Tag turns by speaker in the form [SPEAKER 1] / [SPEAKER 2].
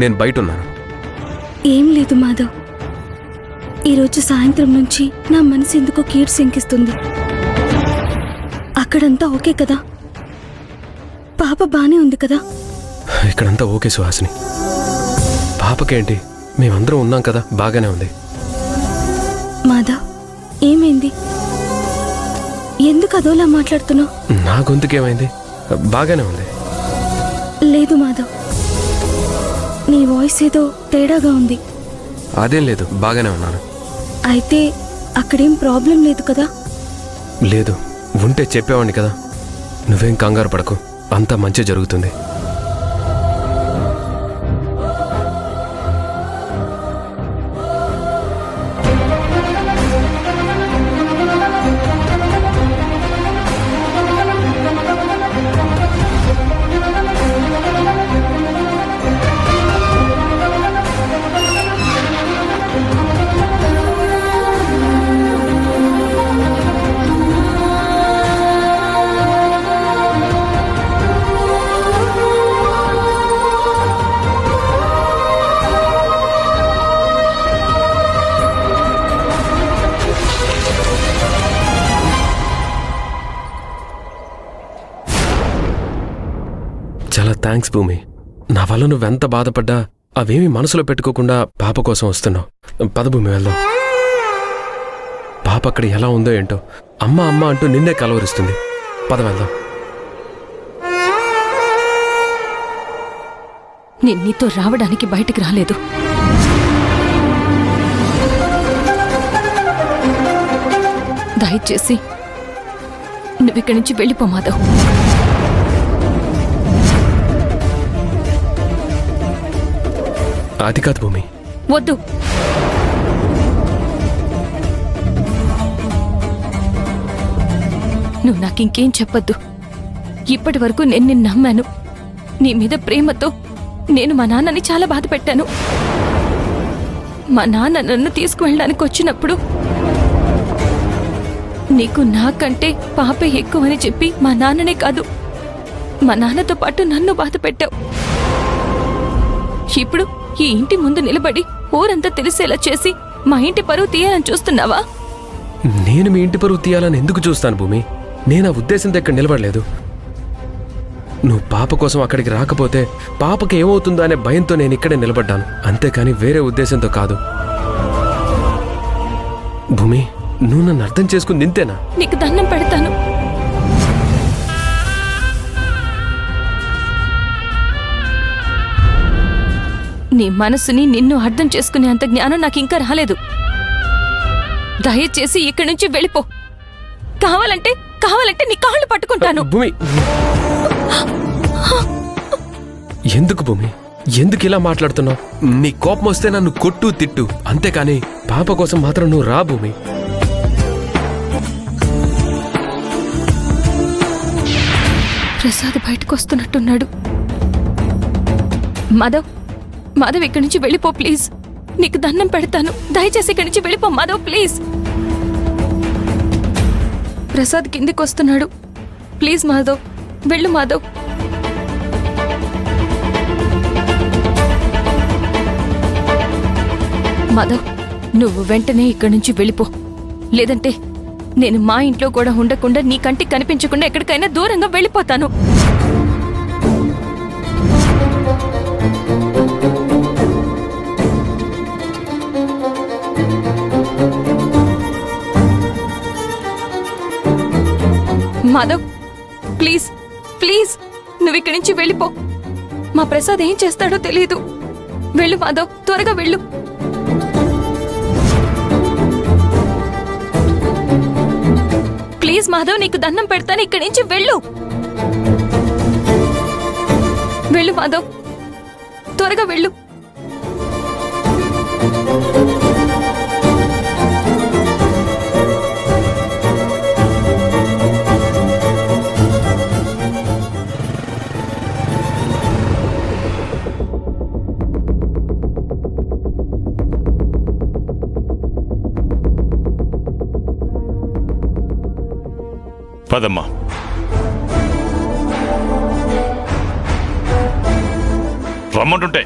[SPEAKER 1] నేను బయట ఉన్నాను.
[SPEAKER 2] ఏం లేదు మాధవ్, ఈరోజు సాయంత్రం నుంచి నా మనసు ఎందుకో కీడు శంకిస్తుంది. అక్కడంతా ఓకే కదా? పాప బానే ఉంది కదా?
[SPEAKER 1] ఇక్కడంతా ఓకే సుహాసిని. పాపకేంటి, మేమందరం ఉన్నాం కదా, బాగానే ఉంది.
[SPEAKER 2] మాధవ్, ఏమైంది? ఎందుకు అదోలా మాట్లాడుతున్నావు?
[SPEAKER 1] నా గొంతుకేమైంది? బాగానే ఉంది.
[SPEAKER 2] లేదు మాధవ్, నీ వాయిస్ ఏదో తేడాగా ఉంది.
[SPEAKER 1] అదేం లేదు, బాగానే ఉన్నాను.
[SPEAKER 2] అయితే అక్కడేం ప్రాబ్లం లేదు కదా?
[SPEAKER 1] లేదు, ఉంటే చెప్పేవాడిని కదా. నువ్వేం కంగారు పడకు, అంతా మంచి జరుగుతుంది. చాలా థ్యాంక్స్ భూమి. నా వల్ల నువ్వెంత బాధపడ్డా అవేమీ మనసులో పెట్టుకోకుండా పాప కోసం వస్తున్నావు. పద భూమి, వెళ్దాం. పాప అక్కడ ఎలా ఉందో ఏంటో, అమ్మ అమ్మ అంటూ నిన్నే కలవరిస్తుంది. పద వెళ్దాం.
[SPEAKER 3] నేను నీతో రావడానికి బయటికి రాలేదు. దయచేసి నువ్విక్కడి నుంచి వెళ్ళిపో మాధవ్.
[SPEAKER 1] అది కాదు భూమి.
[SPEAKER 3] వద్దు. నువ్వు నాకింకేం చెప్పొద్దు. ఇప్పటి వరకు నేను నిన్ను నమ్మాను. నీ మీద ప్రేమతో నేను మా నాన్నని చాలా బాధ పెట్టాను. మా నాన్న నన్ను తీసుకువెళ్ళడానికి వచ్చినప్పుడు నీకు నాకంటే పాపే ఎక్కువని చెప్పి మా నాన్ననే కాదు, మా నాన్నతో పాటు నన్ను బాధ పెట్టావు. ఇప్పుడు ఈ ఇంటి ముందు నిలబడి ఊరంతా తెలిసేలా చేసి మా ఇంటి పరువు తీయాలని చూస్తున్నావా?
[SPEAKER 1] నేను మీ ఇంటి పరువు తీయాలని ఎందుకు చూస్తాను భూమి? నేను ఆ ఉద్దేశంతో ఇక్కడ నిలబడలేదు. నువ్వు పాప కోసం అక్కడికి రాకపోతే పాపకి ఏమవుతుందో అనే భయంతో నేను ఇక్కడే నిలబడ్డాను, అంతేకాని వేరే ఉద్దేశంతో కాదు. భూమి, నువ్వు నన్ను అర్థం చేసుకుని నింతేనా?
[SPEAKER 3] నీకు దండం పెడతాను. నీ మనసుని నిన్ను అర్థం చేసుకునే అంత జ్ఞానం నాకు ఇంకా రాలేదు. దయచేసి ఇక్కడి నుంచి వెళ్ళిపో. కావాలంటే నీ కాళ్ళు పట్టుకుంటాను.
[SPEAKER 1] భూమి, ఎందుకు భూమి, ఎందుకు ఇలా మాట్లాడుతున్నావు? నీ కోపం వస్తే నన్ను కొట్టు తిట్టు, అంతేకాని పాప కోసం మాత్రం నువ్వు రా భూమి.
[SPEAKER 3] ప్రసాద్ బయటకు వస్తున్నట్టున్నాడు. మాధవ్ ఇక్కడి నుంచి వెళ్ళిపో ప్లీజ్. నీకు దండం పెడతాను, దయచేసి ఇక్కడి నుంచి వెళ్ళిపో మాధవ్ ప్లీజ్. ప్రసాద్ కిందికి వస్తున్నాడు. ప్లీజ్ మాధవ్, వెళ్ళు మాధవ్. మాధవ్, నువ్వు వెంటనే ఇక్కడి నుంచి వెళ్ళిపో. లేదంటే నేను మా ఇంట్లో కూడా ఉండకుండా నీ కంటికి కనిపించకుండా ఎక్కడికైనా దూరంగా వెళ్ళిపోతాను. మాధవ్, ప్లీజ్ ప్లీజ్ నువ్వు ఇక్కడి నుంచి వెళ్ళిపో. మా ప్రసాద్ ఏం చేస్తాడో తెలీదు. వెళ్ళు మాధవ్, త్వరగా వెళ్ళు. ప్లీజ్ మాధవ్, నీకు దండం పెడతాను, ఇక్కడి నుంచి వెళ్ళు. వెళ్ళు మాధవ్, త్వరగా వెళ్ళు.
[SPEAKER 4] రమ్మంటుంటే